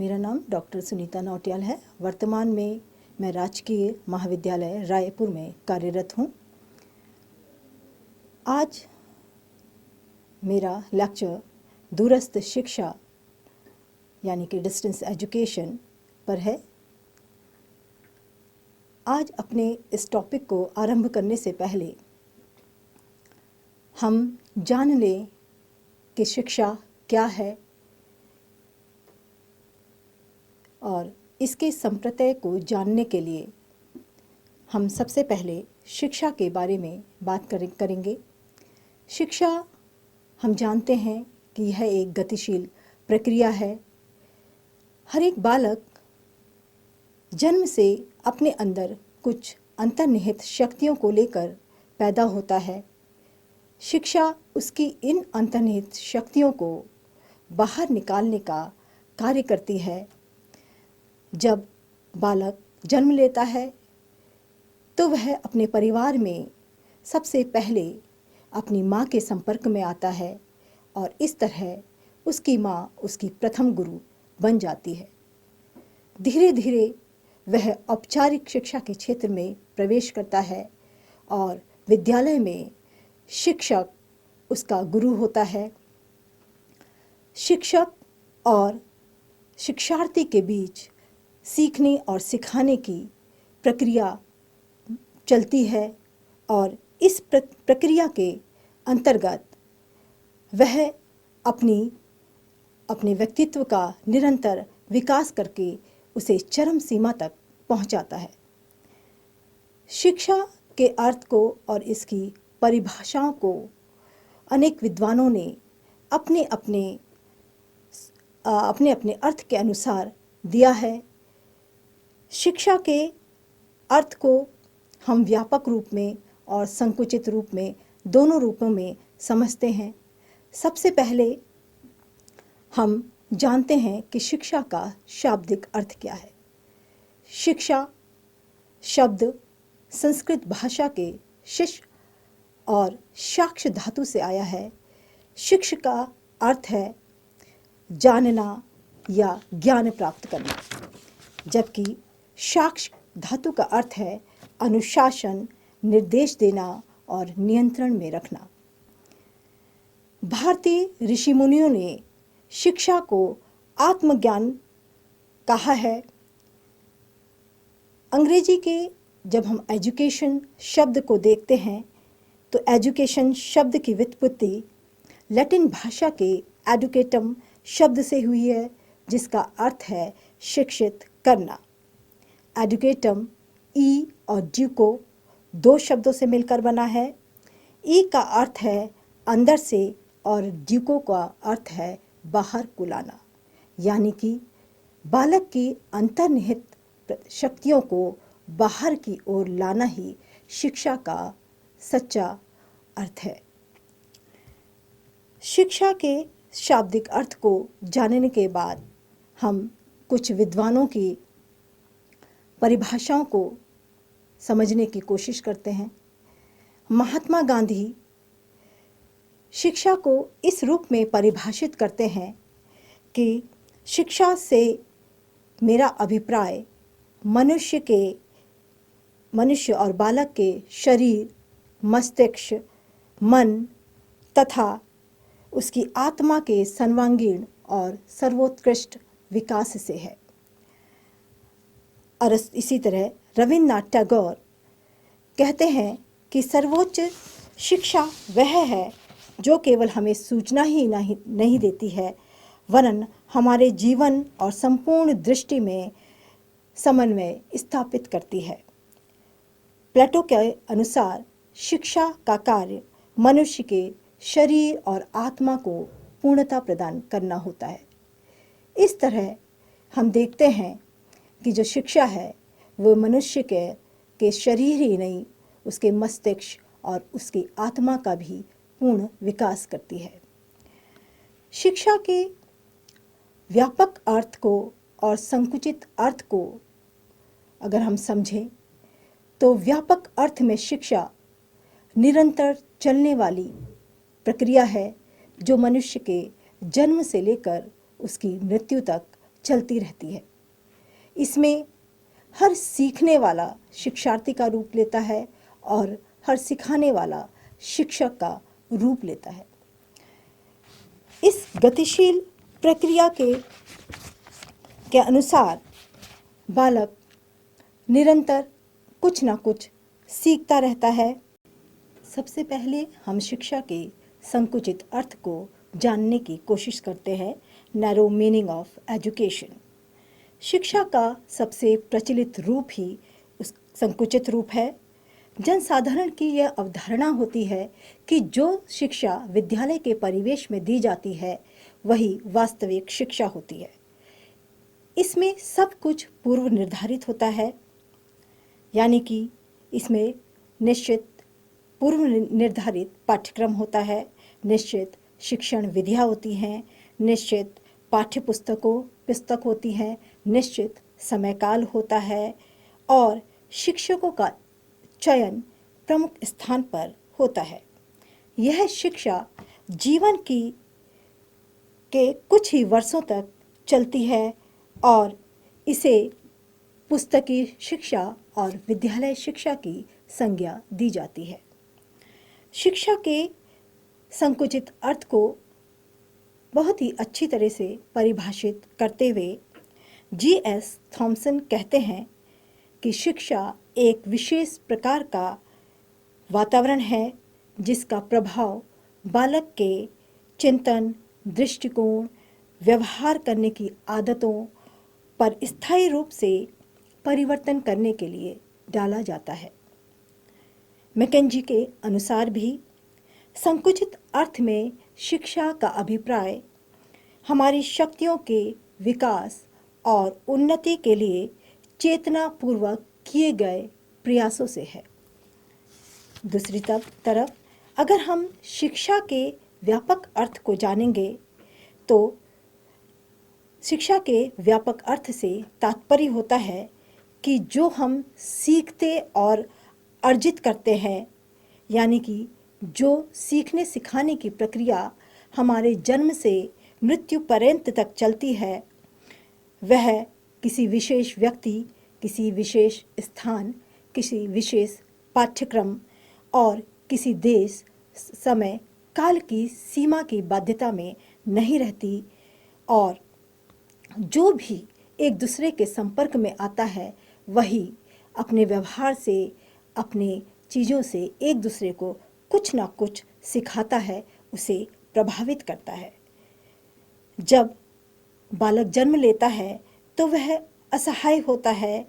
मेरा नाम डॉक्टर सुनीता नौटियाल है। वर्तमान में मैं राजकीय महाविद्यालय रायपुर में कार्यरत हूँ। आज मेरा लेक्चर दूरस्थ शिक्षा यानी कि डिस्टेंस एजुकेशन पर है। आज अपने इस टॉपिक को आरंभ करने से पहले हम जान लें कि शिक्षा क्या है और इसके संप्रत्यय को जानने के लिए हम सबसे पहले शिक्षा के बारे में बात करेंगे। शिक्षा हम जानते हैं कि यह एक गतिशील प्रक्रिया है। हर एक बालक जन्म से अपने अंदर कुछ अंतर्निहित शक्तियों को लेकर पैदा होता है। शिक्षा उसकी इन अंतर्निहित शक्तियों को बाहर निकालने का कार्य करती है। जब बालक जन्म लेता है तो वह अपने परिवार में सबसे पहले अपनी माँ के संपर्क में आता है और इस तरह उसकी माँ उसकी प्रथम गुरु बन जाती है। धीरे धीरे वह औपचारिक शिक्षा के क्षेत्र में प्रवेश करता है और विद्यालय में शिक्षक उसका गुरु होता है। शिक्षक और शिक्षार्थी के बीच सीखने और सिखाने की प्रक्रिया चलती है और इस प्रक्रिया के अंतर्गत वह अपने व्यक्तित्व का निरंतर विकास करके उसे चरम सीमा तक पहुंचाता है। शिक्षा के अर्थ को और इसकी परिभाषाओं को अनेक विद्वानों ने अपने अपने अर्थ के अनुसार दिया है। शिक्षा के अर्थ को हम व्यापक रूप में और संकुचित रूप में दोनों रूपों में समझते हैं। सबसे पहले हम जानते हैं कि शिक्षा का शाब्दिक अर्थ क्या है। शिक्षा शब्द संस्कृत भाषा के शिश और साक्ष धातु से आया है। शिक्ष का अर्थ है जानना या ज्ञान प्राप्त करना, जबकि साक्ष धातु का अर्थ है अनुशासन, निर्देश देना और नियंत्रण में रखना। भारतीय ऋषि मुनियों ने शिक्षा को आत्मज्ञान कहा है। अंग्रेजी के जब हम एजुकेशन शब्द को देखते हैं तो एजुकेशन शब्द की व्युत्पत्ति लैटिन भाषा के एडुकेटम शब्द से हुई है, जिसका अर्थ है शिक्षित करना। एडुकेटम ई और ड्यूको दो शब्दों से मिलकर बना है। ई का अर्थ है अंदर से और ड्यूको का अर्थ है बाहर कुलाना, यानी कि बालक की अंतर्निहित शक्तियों को बाहर की ओर लाना ही शिक्षा का सच्चा अर्थ है। शिक्षा के शाब्दिक अर्थ को जानने के बाद हम कुछ विद्वानों की परिभाषाओं को समझने की कोशिश करते हैं। महात्मा गांधी शिक्षा को इस रूप में परिभाषित करते हैं कि शिक्षा से मेरा अभिप्राय मनुष्य और बालक के शरीर, मस्तिष्क, मन तथा उसकी आत्मा के सर्वांगीण और सर्वोत्कृष्ट विकास से है। और इसी तरह रविन्द्रनाथ टैगोर कहते हैं कि सर्वोच्च शिक्षा वह है जो केवल हमें सूचना ही नहीं देती है, वरन हमारे जीवन और संपूर्ण दृष्टि में समन्वय स्थापित करती है। प्लेटो के अनुसार शिक्षा का कार्य मनुष्य के शरीर और आत्मा को पूर्णता प्रदान करना होता है। इस तरह हम देखते हैं कि जो शिक्षा है वो मनुष्य के शरीर ही नहीं, उसके मस्तिष्क और उसकी आत्मा का भी पूर्ण विकास करती है। शिक्षा के व्यापक अर्थ को और संकुचित अर्थ को अगर हम समझें तो व्यापक अर्थ में शिक्षा निरंतर चलने वाली प्रक्रिया है जो मनुष्य के जन्म से लेकर उसकी मृत्यु तक चलती रहती है। इसमें हर सीखने वाला शिक्षार्थी का रूप लेता है और हर सिखाने वाला शिक्षक का रूप लेता है। इस गतिशील प्रक्रिया के अनुसार बालक निरंतर कुछ ना कुछ सीखता रहता है। सबसे पहले हम शिक्षा के संकुचित अर्थ को जानने की कोशिश करते हैं। Narrow meaning of education. शिक्षा का सबसे प्रचलित रूप ही उस संकुचित रूप है। जनसाधारण की यह अवधारणा होती है कि जो शिक्षा विद्यालय के परिवेश में दी जाती है वही वास्तविक शिक्षा होती है। इसमें सब कुछ पूर्व निर्धारित होता है, यानी कि इसमें निश्चित पूर्व निर्धारित पाठ्यक्रम होता है, निश्चित शिक्षण विधियाँ होती हैं, निश्चित पाठ्य पुस्तक होती हैं, निश्चित समयकाल होता है और शिक्षकों का चयन प्रमुख स्थान पर होता है। यह शिक्षा जीवन के कुछ ही वर्षों तक चलती है और इसे पुस्तकीय शिक्षा और विद्यालय शिक्षा की संज्ञा दी जाती है। शिक्षा के संकुचित अर्थ को बहुत ही अच्छी तरह से परिभाषित करते हुए जी.एस. थॉमसन कहते हैं कि शिक्षा एक विशेष प्रकार का वातावरण है जिसका प्रभाव बालक के चिंतन, दृष्टिकोण, व्यवहार करने की आदतों पर स्थायी रूप से परिवर्तन करने के लिए डाला जाता है। मैकेंजी के अनुसार भी संकुचित अर्थ में शिक्षा का अभिप्राय हमारी शक्तियों के विकास और उन्नति के लिए चेतनापूर्वक किए गए प्रयासों से है। दूसरी तरफ अगर हम शिक्षा के व्यापक अर्थ को जानेंगे तो शिक्षा के व्यापक अर्थ से तात्पर्य होता है कि जो हम सीखते और अर्जित करते हैं, यानी कि जो सीखने सिखाने की प्रक्रिया हमारे जन्म से मृत्यु पर्यंत तक चलती है, वह किसी विशेष व्यक्ति, किसी विशेष स्थान, किसी विशेष पाठ्यक्रम और किसी देश, समय, काल की सीमा की बाध्यता में नहीं रहती और जो भी एक दूसरे के संपर्क में आता है वही अपने व्यवहार से, अपने चीज़ों से एक दूसरे को कुछ ना कुछ सिखाता है, उसे प्रभावित करता है। जब बालक जन्म लेता है तो वह असहाय होता है,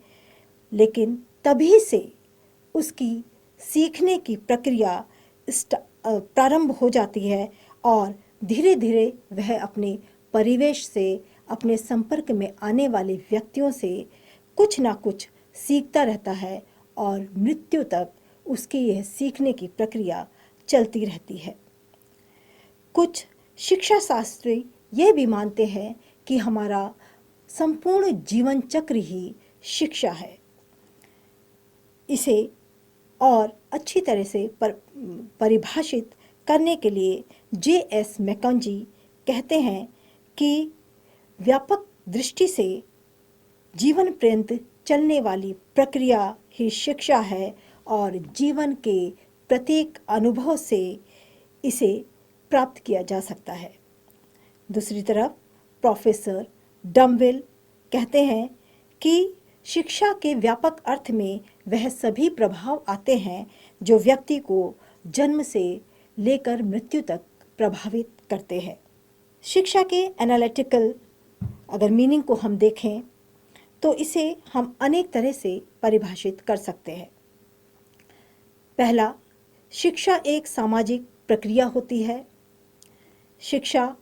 लेकिन तभी से उसकी सीखने की प्रक्रिया प्रारंभ हो जाती है और धीरे धीरे वह अपने परिवेश से, अपने संपर्क में आने वाले व्यक्तियों से कुछ ना कुछ सीखता रहता है और मृत्यु तक उसकी यह सीखने की प्रक्रिया चलती रहती है। कुछ शिक्षा शास्त्री यह भी मानते हैं कि हमारा संपूर्ण जीवन चक्र ही शिक्षा है। इसे और अच्छी तरह से परिभाषित करने के लिए जे.एस. मैकेंजी कहते हैं कि व्यापक दृष्टि से जीवन पर्यंत चलने वाली प्रक्रिया ही शिक्षा है और जीवन के प्रत्येक अनुभव से इसे प्राप्त किया जा सकता है। दूसरी तरफ प्रोफेसर डम्वेल कहते हैं कि शिक्षा के व्यापक अर्थ में वह सभी प्रभाव आते हैं जो व्यक्ति को जन्म से लेकर मृत्यु तक प्रभावित करते हैं। शिक्षा के एनालिटिकल अगर मीनिंग को हम देखें तो इसे हम अनेक तरह से परिभाषित कर सकते हैं। पहला, शिक्षा एक सामाजिक प्रक्रिया होती है। शिक्षा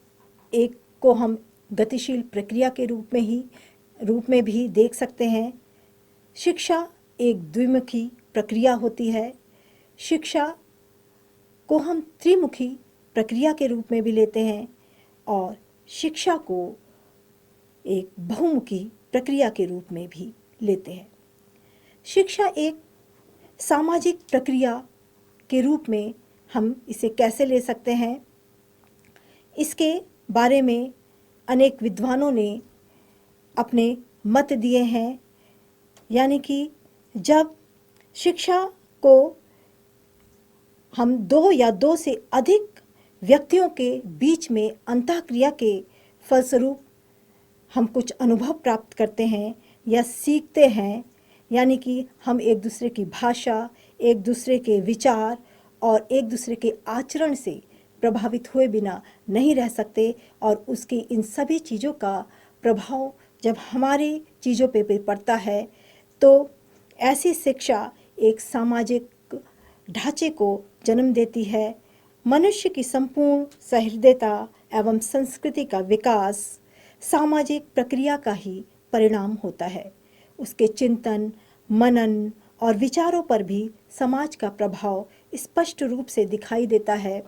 एक को हम गतिशील प्रक्रिया के रूप में भी देख सकते हैं। शिक्षा एक द्विमुखी प्रक्रिया होती है। शिक्षा को हम त्रिमुखी प्रक्रिया के रूप में भी लेते हैं और शिक्षा को एक बहुमुखी प्रक्रिया के रूप में भी लेते हैं। शिक्षा एक सामाजिक प्रक्रिया के रूप में हम इसे कैसे ले सकते हैं, इसके बारे में अनेक विद्वानों ने अपने मत दिए हैं, यानी कि जब शिक्षा को हम दो या दो से अधिक व्यक्तियों के बीच में अंतःक्रिया के फलस्वरूप हम कुछ अनुभव प्राप्त करते हैं या सीखते हैं, यानी कि हम एक दूसरे की भाषा, एक दूसरे के विचार और एक दूसरे के आचरण से प्रभावित हुए बिना नहीं रह सकते, और उसकी इन सभी चीज़ों का प्रभाव जब हमारी चीज़ों पे पड़ता है तो ऐसी शिक्षा एक सामाजिक ढांचे को जन्म देती है। मनुष्य की संपूर्ण सहृदयता एवं संस्कृति का विकास सामाजिक प्रक्रिया का ही परिणाम होता है। उसके चिंतन, मनन और विचारों पर भी समाज का प्रभाव स्पष्ट रूप से दिखाई देता है।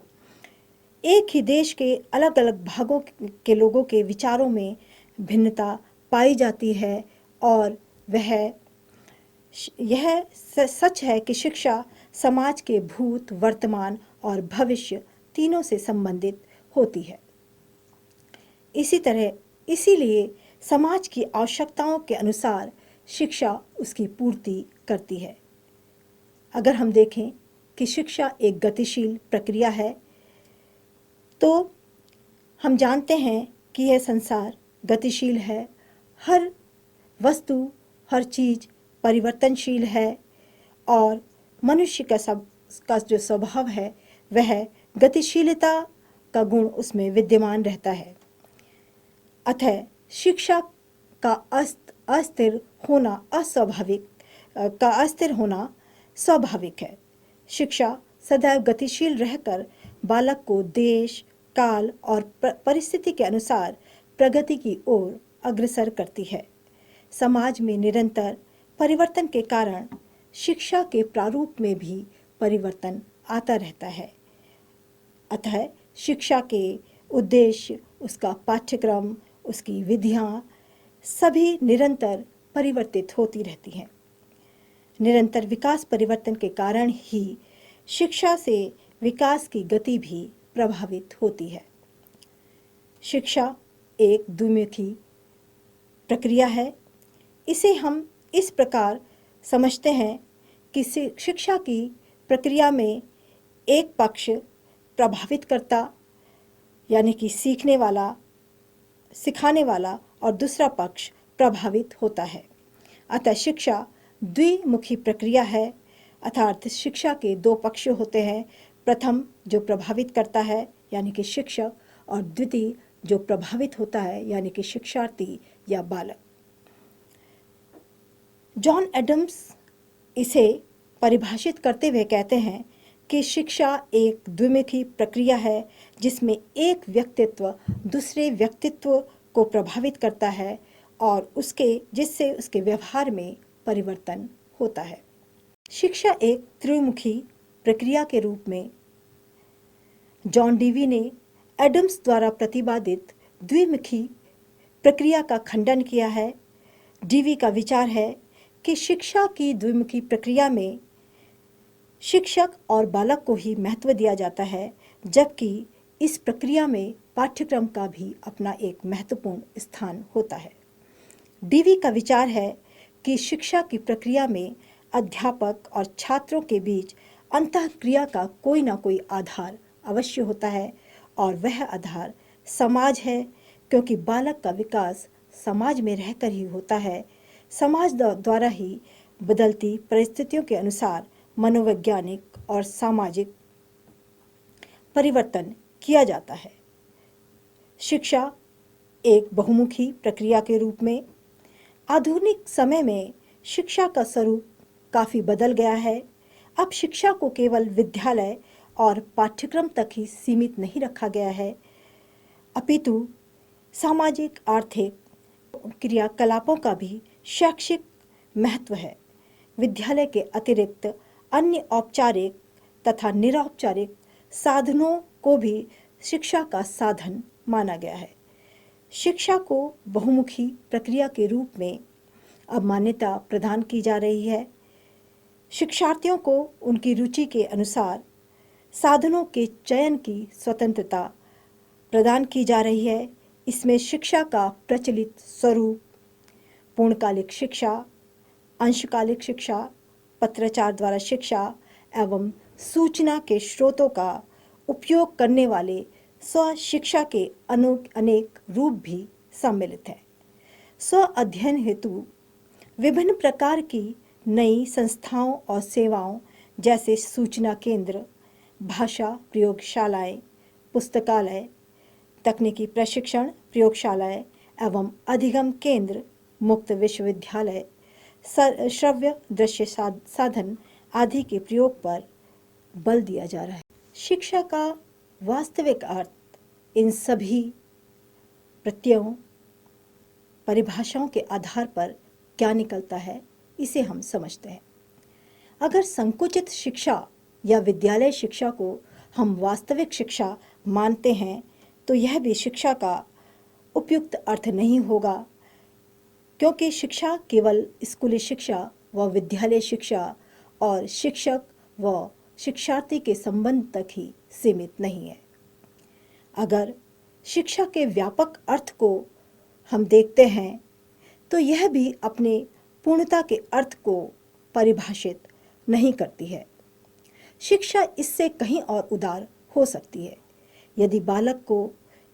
एक ही देश के अलग अलग भागों के लोगों के विचारों में भिन्नता पाई जाती है, और यह सच है कि शिक्षा समाज के भूत, वर्तमान और भविष्य तीनों से संबंधित होती है। इसीलिए समाज की आवश्यकताओं के अनुसार शिक्षा उसकी पूर्ति करती है। अगर हम देखें कि शिक्षा एक गतिशील प्रक्रिया है, तो हम जानते हैं कि यह संसार गतिशील है। हर वस्तु, हर चीज़ परिवर्तनशील है, और मनुष्य का जो स्वभाव है वह गतिशीलता का गुण उसमें विद्यमान रहता है। अतः शिक्षा का अस्थिर होना स्वाभाविक है। शिक्षा सदैव गतिशील रहकर बालक को देश, काल और परिस्थिति के अनुसार प्रगति की ओर अग्रसर करती है। समाज में निरंतर परिवर्तन के कारण शिक्षा के प्रारूप में भी परिवर्तन आता रहता है। अतः शिक्षा के उद्देश्य, उसका पाठ्यक्रम, उसकी विधियाँ सभी निरंतर परिवर्तित होती रहती हैं। निरंतर विकास परिवर्तन के कारण ही शिक्षा से विकास की गति भी प्रभावित होती है। शिक्षा एक द्विमुखी प्रक्रिया है। इसे हम इस प्रकार समझते हैं कि शिक्षा की प्रक्रिया में एक पक्ष प्रभावित करता, यानी कि सीखने वाला, सिखाने वाला, और दूसरा पक्ष प्रभावित होता है। अतः शिक्षा द्विमुखी प्रक्रिया है, अर्थात शिक्षा के दो पक्ष होते हैं। प्रथम जो प्रभावित करता है यानी कि शिक्षक, और द्वितीय जो प्रभावित होता है यानी कि शिक्षार्थी या बालक। जॉन एडम्स इसे परिभाषित करते हुए कहते हैं कि शिक्षा एक द्विमुखी प्रक्रिया है जिसमें एक व्यक्तित्व दूसरे व्यक्तित्व को प्रभावित करता है और जिससे उसके व्यवहार में परिवर्तन होता है। शिक्षा एक त्रिमुखी प्रक्रिया के रूप में जॉन डीवी ने एडम्स द्वारा प्रतिपादित द्विमुखी प्रक्रिया का खंडन किया है। डीवी का विचार है कि शिक्षा की द्विमुखी प्रक्रिया में शिक्षक और बालक को ही महत्व दिया जाता है, जबकि इस प्रक्रिया में पाठ्यक्रम का भी अपना एक महत्वपूर्ण स्थान होता है। डीवी का विचार है कि शिक्षा की प्रक्रिया में अध्यापक और छात्रों के बीच अंतःक्रिया का कोई ना कोई आधार अवश्य होता है, और वह आधार समाज है, क्योंकि बालक का विकास समाज में रहकर ही होता है। समाज द्वारा ही बदलती परिस्थितियों के अनुसार मनोवैज्ञानिक और सामाजिक परिवर्तन किया जाता है। शिक्षा एक बहुमुखी प्रक्रिया के रूप में आधुनिक समय में शिक्षा का स्वरूप काफ़ी बदल गया है। अब शिक्षा को केवल विद्यालय और पाठ्यक्रम तक ही सीमित नहीं रखा गया है, अपितु सामाजिक आर्थिक क्रियाकलापों का भी शैक्षिक महत्व है। विद्यालय के अतिरिक्त अन्य औपचारिक तथा निरौपचारिक साधनों को भी शिक्षा का साधन माना गया है। शिक्षा को बहुमुखी प्रक्रिया के रूप में अब मान्यता प्रदान की जा रही है। शिक्षार्थियों को उनकी रुचि के अनुसार साधनों के चयन की स्वतंत्रता प्रदान की जा रही है। इसमें शिक्षा का प्रचलित स्वरूप, पूर्णकालिक शिक्षा, अंशकालिक शिक्षा, पत्राचार द्वारा शिक्षा एवं सूचना के स्रोतों का उपयोग करने वाले स्व शिक्षा के अनेक रूप भी सम्मिलित है। स्व अध्ययन हेतु विभिन्न प्रकार की नई संस्थाओं और सेवाओं जैसे सूचना केंद्र, भाषा प्रयोगशालाएं, पुस्तकालय, तकनीकी प्रशिक्षण प्रयोगशालाएं एवं अधिगम केंद्र, मुक्त विश्वविद्यालय, श्रव्य दृश्य साधन आदि के प्रयोग पर बल दिया जा रहा है। शिक्षा का वास्तविक अर्थ इन सभी प्रत्ययों, परिभाषाओं के आधार पर क्या निकलता है, इसे हम समझते हैं। अगर संकुचित शिक्षा या विद्यालय शिक्षा को हम वास्तविक शिक्षा मानते हैं तो यह भी शिक्षा का उपयुक्त अर्थ नहीं होगा, क्योंकि शिक्षा केवल स्कूली शिक्षा व विद्यालय शिक्षा और शिक्षक व शिक्षार्थी के संबंध तक ही सीमित नहीं है। अगर शिक्षा के व्यापक अर्थ को हम देखते हैं तो यह भी अपने पूर्णता के अर्थ को परिभाषित नहीं करती है। शिक्षा इससे कहीं और उदार हो सकती है। यदि बालक को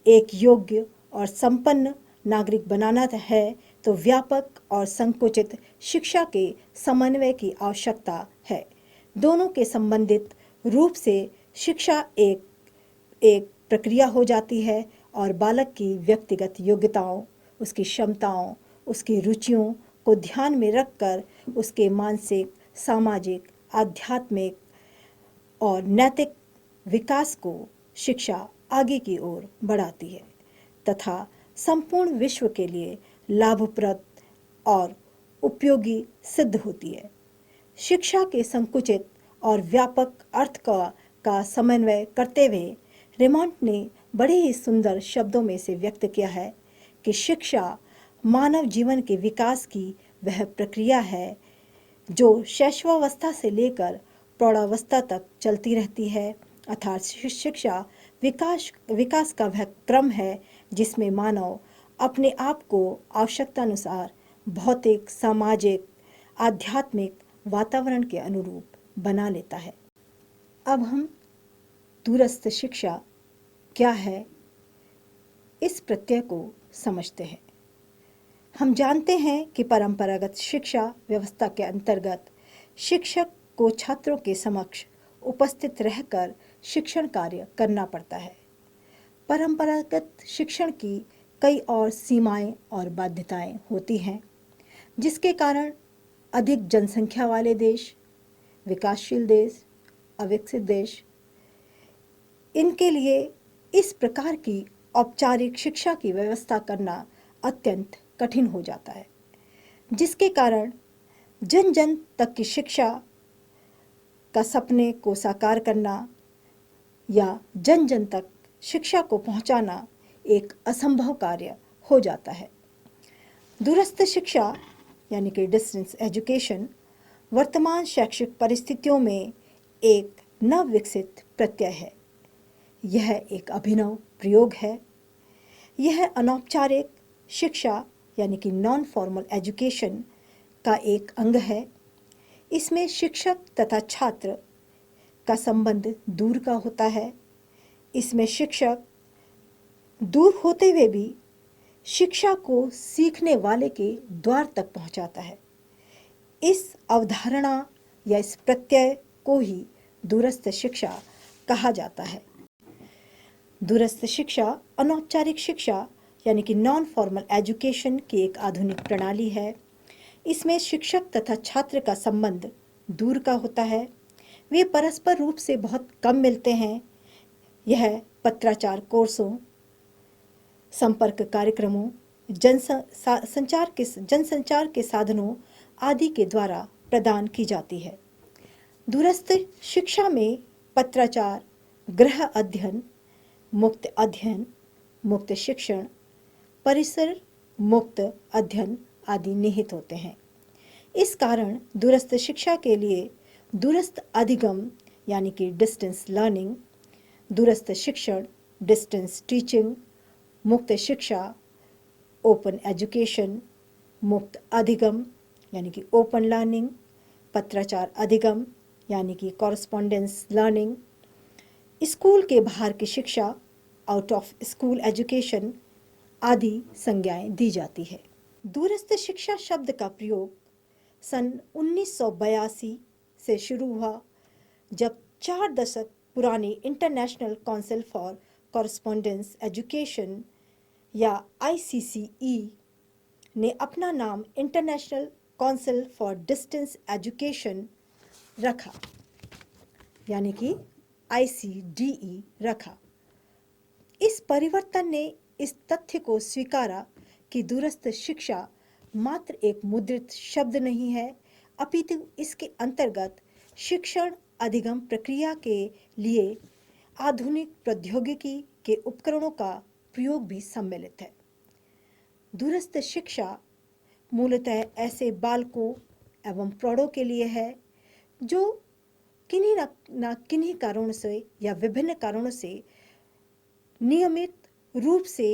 एक योग्य और संपन्न नागरिक बनाना है तो व्यापक और संकुचित शिक्षा के समन्वय की आवश्यकता है। दोनों के संबंधित रूप से शिक्षा एक प्रक्रिया हो जाती है और बालक की व्यक्तिगत योग्यताओं, उसकी क्षमताओं, उसकी रुचियों को ध्यान में रखकर उसके मानसिक, सामाजिक, आध्यात्मिक और नैतिक विकास को शिक्षा आगे की ओर बढ़ाती है तथा संपूर्ण विश्व के लिए लाभप्रद और उपयोगी सिद्ध होती है। शिक्षा के संकुचित और व्यापक अर्थ का समन्वय करते हुए रेमॉन्ट ने बड़े ही सुंदर शब्दों में से व्यक्त किया है कि शिक्षा मानव जीवन के विकास की वह प्रक्रिया है जो शैशवावस्था से लेकर प्रौढ़ावस्था तक चलती रहती है। अर्थात शिक्षा विकास का वह क्रम है जिसमें मानव अपने आप को आवश्यकतानुसार भौतिक, सामाजिक, आध्यात्मिक वातावरण के अनुरूप बना लेता है। अब हम दूरस्थ शिक्षा क्या है, इस प्रत्यय को समझते हैं। हम जानते हैं कि परंपरागत शिक्षा व्यवस्था के अंतर्गत शिक्षक को छात्रों के समक्ष उपस्थित रहकर शिक्षण कार्य करना पड़ता है। परंपरागत शिक्षण की कई और सीमाएं और बाध्यताएं होती हैं, जिसके कारण अधिक जनसंख्या वाले देश, विकासशील देश, अविकसित देश, इनके लिए इस प्रकार की औपचारिक शिक्षा की व्यवस्था करना अत्यंत कठिन हो जाता है, जिसके कारण जन जन तक की शिक्षा का सपने को साकार करना या जन जन तक शिक्षा को पहुंचाना एक असंभव कार्य हो जाता है। दूरस्थ शिक्षा यानी कि डिस्टेंस एजुकेशन वर्तमान शैक्षिक परिस्थितियों में एक नव विकसित प्रत्यय है। यह एक अभिनव प्रयोग है। यह अनौपचारिक शिक्षा यानी कि नॉन फॉर्मल एजुकेशन का एक अंग है। इसमें शिक्षक तथा छात्र का संबंध दूर का होता है। इसमें शिक्षक दूर होते हुए भी शिक्षा को सीखने वाले के द्वार तक पहुंचाता है। इस अवधारणा या इस प्रत्यय को ही दूरस्थ शिक्षा कहा जाता है। दूरस्थ शिक्षा अनौपचारिक शिक्षा यानी कि नॉन फॉर्मल एजुकेशन की एक आधुनिक प्रणाली है। इसमें शिक्षक तथा छात्र का संबंध दूर का होता है। वे परस्पर रूप से बहुत कम मिलते हैं। यह पत्राचार कोर्सों, संपर्क कार्यक्रमों, जनसंचार के साधनों आदि के द्वारा प्रदान की जाती है। दूरस्थ शिक्षा में पत्राचार, गृह अध्ययन, मुक्त शिक्षण, परिसर मुक्त अध्ययन आदि निहित होते हैं। इस कारण दूरस्थ शिक्षा के लिए दूरस्थ अधिगम यानी कि डिस्टेंस लर्निंग, दूरस्थ शिक्षण डिस्टेंस टीचिंग, मुक्त शिक्षा ओपन एजुकेशन, मुक्त अधिगम यानी कि ओपन लर्निंग, पत्राचार अधिगम यानी कि कॉरस्पॉन्डेंस लर्निंग, स्कूल के बाहर की शिक्षा, आउट ऑफ स्कूल एजुकेशन आदि संज्ञाएं दी जाती है। दूरस्थ शिक्षा शब्द का प्रयोग सन 1982 से शुरू हुआ, जब 4 दशक पुरानी international council for correspondence education या ICCE ने अपना नाम international council for distance education रखा, यानी कि ICDE रखा। इस परिवर्तन ने इस तथ्य को स्वीकारा कि दूरस्थ शिक्षा मात्र एक मुद्रित शब्द नहीं है, अपितु इसके अंतर्गत शिक्षण अधिगम प्रक्रिया के लिए आधुनिक प्रौद्योगिकी के उपकरणों का प्रयोग भी सम्मिलित है। दूरस्थ शिक्षा मूलतः ऐसे बालकों एवं प्रौढ़ों के लिए है जो किन्हीं न किन्हीं कारणों से या विभिन्न कारणों से नियमित रूप से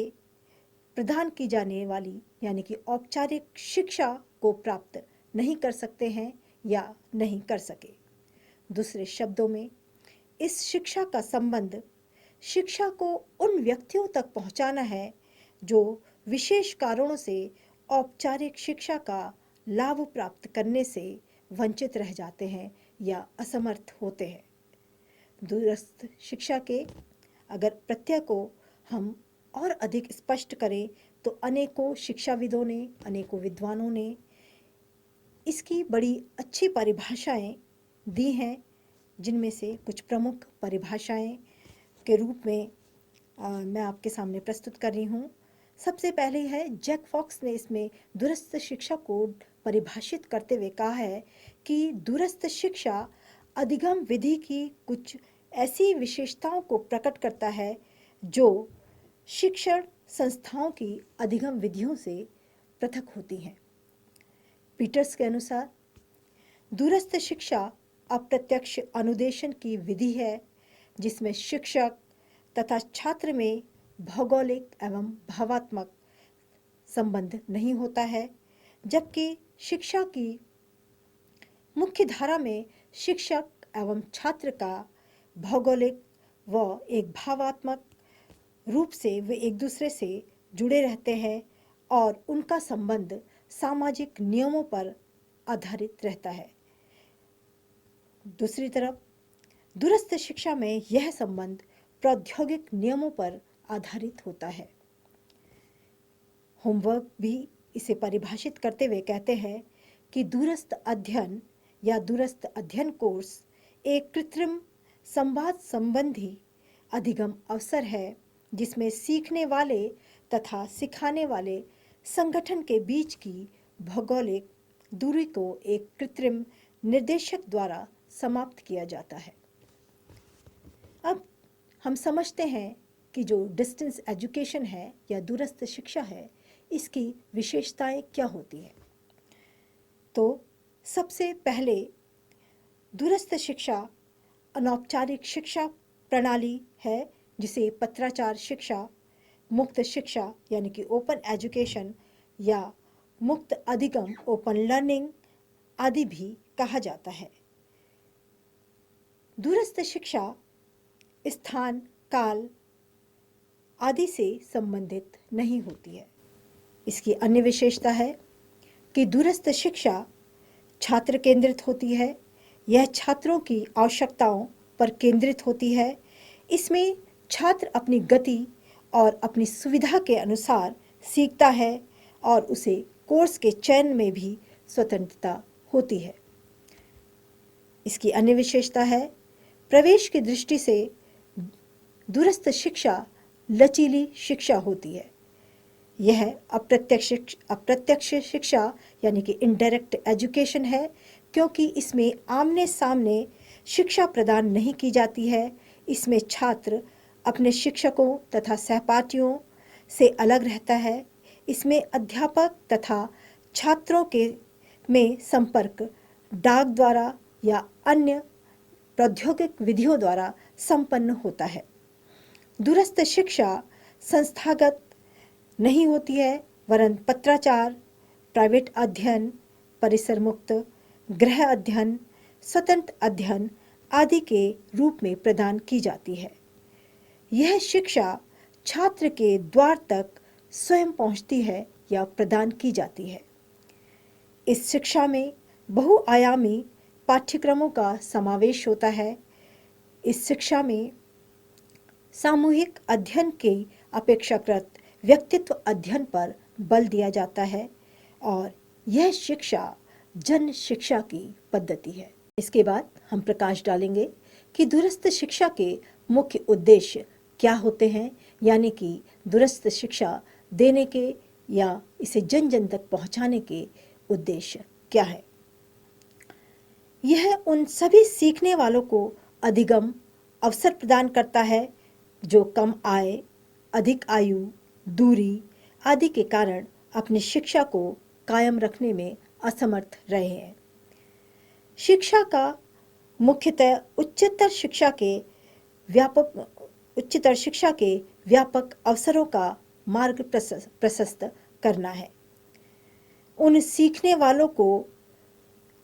प्रदान की जाने वाली यानी कि औपचारिक शिक्षा को प्राप्त नहीं कर सकते हैं या नहीं कर सके। दूसरे शब्दों में, इस शिक्षा का संबंध शिक्षा को उन व्यक्तियों तक पहुंचाना है जो विशेष कारणों से औपचारिक शिक्षा का लाभ प्राप्त करने से वंचित रह जाते हैं या असमर्थ होते हैं। दूरस्थ शिक्षा के अगर प्रत्यय को हम और अधिक स्पष्ट करें तो अनेकों शिक्षाविदों ने, अनेकों विद्वानों ने इसकी बड़ी अच्छी परिभाषाएं दी हैं, जिनमें से कुछ प्रमुख परिभाषाएं के रूप में मैं आपके सामने प्रस्तुत कर रही हूँ। सबसे पहले है, जैक फॉक्स ने इसमें दूरस्थ शिक्षा को परिभाषित करते हुए कहा है कि दूरस्थ शिक्षा अधिगम विधि की कुछ ऐसी विशेषताओं को प्रकट करता है जो शिक्षण संस्थाओं की अधिगम विधियों से पृथक होती हैं। पीटर्स के अनुसार दूरस्थ शिक्षा अप्रत्यक्ष अनुदेशन की विधि है जिसमें शिक्षक तथा छात्र में भौगोलिक एवं भावात्मक संबंध नहीं होता है, जबकि शिक्षा की मुख्य धारा में शिक्षक एवं छात्र का भौगोलिक व एक भावात्मक रूप से वे एक दूसरे से जुड़े रहते हैं और उनका संबंध सामाजिक नियमों पर आधारित रहता है। दूसरी तरफ दूरस्थ शिक्षा में यह संबंध प्रौद्योगिक नियमों पर आधारित होता है। होमवर्क भी इसे परिभाषित करते हुए कहते हैं कि दूरस्थ अध्ययन या दूरस्थ अध्ययन कोर्स एक कृत्रिम संवाद संबंधी अधिगम अवसर है जिसमें सीखने वाले तथा सिखाने वाले संगठन के बीच की भौगोलिक दूरी को एक कृत्रिम निर्देशक द्वारा समाप्त किया जाता है। अब हम समझते हैं कि जो डिस्टेंस एजुकेशन है या दूरस्थ शिक्षा है, इसकी विशेषताएं क्या होती हैं। तो सबसे पहले दूरस्थ शिक्षा अनौपचारिक शिक्षा प्रणाली है जिसे पत्राचार शिक्षा, मुक्त शिक्षा यानी कि ओपन एजुकेशन या मुक्त अधिगम ओपन लर्निंग आदि भी कहा जाता है। दूरस्थ शिक्षा स्थान, काल आदि से संबंधित नहीं होती है। इसकी अन्य विशेषता है कि दूरस्थ शिक्षा छात्र केंद्रित होती है। यह छात्रों की आवश्यकताओं पर केंद्रित होती है। इसमें छात्र अपनी गति और अपनी सुविधा के अनुसार सीखता है और उसे कोर्स के चयन में भी स्वतंत्रता होती है। इसकी अन्य विशेषता है, प्रवेश की दृष्टि से दूरस्थ शिक्षा लचीली शिक्षा होती है। यह अप्रत्यक्ष शिक्षा यानी कि इनडायरेक्ट एजुकेशन है, क्योंकि इसमें आमने सामने शिक्षा प्रदान नहीं की जाती है। इसमें छात्र अपने शिक्षकों तथा सहपाठियों से अलग रहता है। इसमें अध्यापक तथा छात्रों के में संपर्क डाक द्वारा या अन्य प्रौद्योगिक विधियों द्वारा संपन्न होता है। दूरस्थ शिक्षा संस्थागत नहीं होती है, वरन पत्राचार, प्राइवेट अध्ययन, परिसर मुक्त, गृह अध्ययन, स्वतंत्र अध्ययन आदि के रूप में प्रदान की जाती है। यह शिक्षा छात्र के द्वार तक स्वयं पहुंचती है या प्रदान की जाती है। इस शिक्षा में बहुआयामी पाठ्यक्रमों का समावेश होता है। इस शिक्षा में सामूहिक अध्ययन के अपेक्षाकृत व्यक्तित्व अध्ययन पर बल दिया जाता है और यह शिक्षा जन शिक्षा की पद्धति है। इसके बाद हम प्रकाश डालेंगे कि दूरस्थ शिक्षा के मुख्य उद्देश्य क्या होते हैं, यानी कि दूरस्थ शिक्षा देने के या इसे जन जन तक पहुंचाने के उद्देश्य क्या है। यह उन सभी सीखने वालों को अधिगम अवसर प्रदान करता है जो कम आय, अधिक आयु, दूरी आदि के कारण अपनी शिक्षा को कायम रखने में असमर्थ रहे हैं। शिक्षा का मुख्यतः उच्चतर शिक्षा के व्यापक अवसरों का मार्ग प्रशस्त करना है। उन सीखने वालों को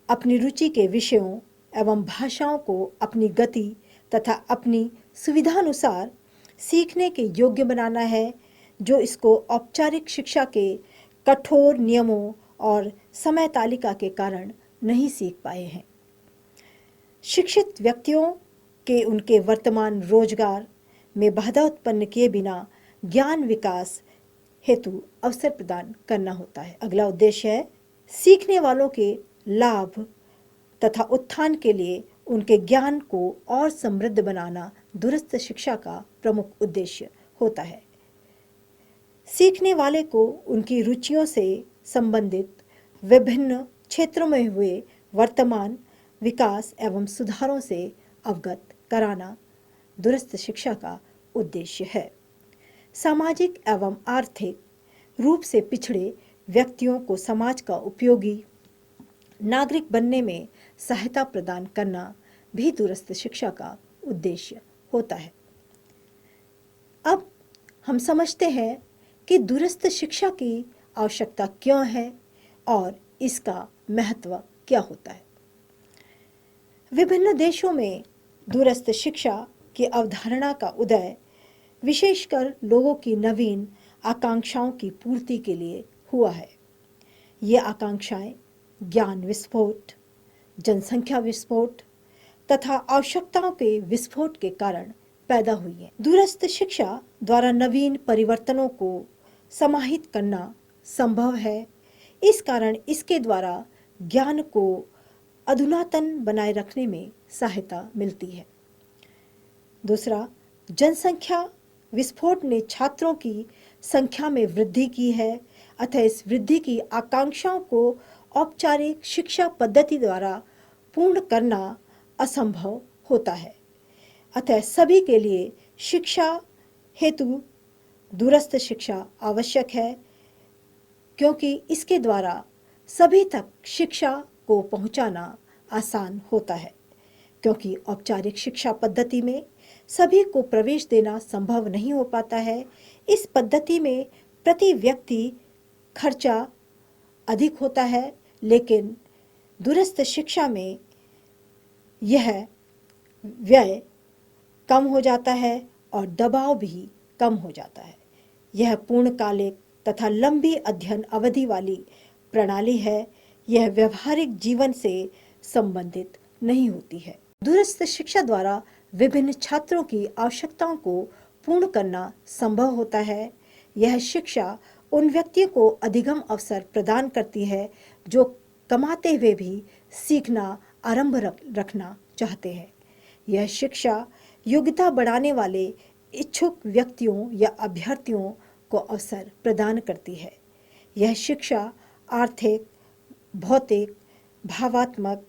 अपनी रुचि के विषयों एवं भाषाओं को अपनी गति तथा अपनी सुविधानुसार सीखने के योग्य बनाना है, जो इसको औपचारिक शिक्षा के कठोर नियमों और समय तालिका के कारण नहीं सीख पाए हैं। शिक्षित व्यक्तियों के उनके वर्तमान रोजगार में बाधा उत्पन्न किए बिना ज्ञान विकास हेतु अवसर प्रदान करना होता है। अगला उद्देश्य है सीखने वालों के लाभ तथा उत्थान के लिए उनके ज्ञान को और समृद्ध बनाना दूरस्थ शिक्षा का प्रमुख उद्देश्य होता है। सीखने वाले को उनकी रुचियों से संबंधित विभिन्न क्षेत्रों में हुए वर्तमान विकास एवं सुधारों से अवगत कराना दूरस्थ शिक्षा का उद्देश्य है। सामाजिक एवं आर्थिक रूप से पिछड़े व्यक्तियों को समाज का उपयोगी नागरिक बनने में सहायता प्रदान करना भी दूरस्थ शिक्षा का उद्देश्य होता है। अब हम समझते हैं कि दूरस्थ शिक्षा की आवश्यकता क्यों है और इसका महत्व क्या होता है। विभिन्न देशों में दूरस्थ शिक्षा की अवधारणा का उदय विशेषकर लोगों की नवीन आकांक्षाओं की पूर्ति के लिए हुआ है। ये आकांक्षाएं ज्ञान विस्फोट, जनसंख्या विस्फोट तथा आवश्यकताओं के विस्फोट के कारण पैदा हुई है। दूरस्थ शिक्षा द्वारा नवीन परिवर्तनों को समाहित करना संभव है। इस कारण इसके द्वारा ज्ञान को अधुनातन बनाए रखने में सहायता मिलती है। दूसरा, जनसंख्या विस्फोट ने छात्रों की संख्या में वृद्धि की है, अतः इस वृद्धि की आकांक्षाओं को औपचारिक शिक्षा पद्धति द्वारा पूर्ण करना असंभव होता है। अतः सभी के लिए शिक्षा हेतु दूरस्थ शिक्षा आवश्यक है, क्योंकि इसके द्वारा सभी तक शिक्षा को पहुंचाना आसान होता है। क्योंकि औपचारिक शिक्षा पद्धति में सभी को प्रवेश देना संभव नहीं हो पाता है। इस पद्धति में प्रति व्यक्ति खर्चा अधिक होता है, लेकिन दूरस्थ शिक्षा में यह व्यय कम हो जाता है और दबाव भी कम हो जाता है। यह पूर्णकालिक तथा लंबी अध्ययन अवधि वाली प्रणाली है। यह व्यवहारिक जीवन से संबंधित नहीं होती है। दूरस्थ शिक्षा द्वारा विभिन्न छात्रों की आवश्यकताओं को पूर्ण करना संभव होता है। यह शिक्षा उन व्यक्तियों को अधिगम अवसर प्रदान करती है जो कमाते हुए भी सीखना आरंभ रखना चाहते हैं। यह शिक्षा योग्यता बढ़ाने वाले इच्छुक व्यक्तियों या अभ्यर्थियों को अवसर प्रदान करती है। यह शिक्षा आर्थिक, भौतिक, भावात्मक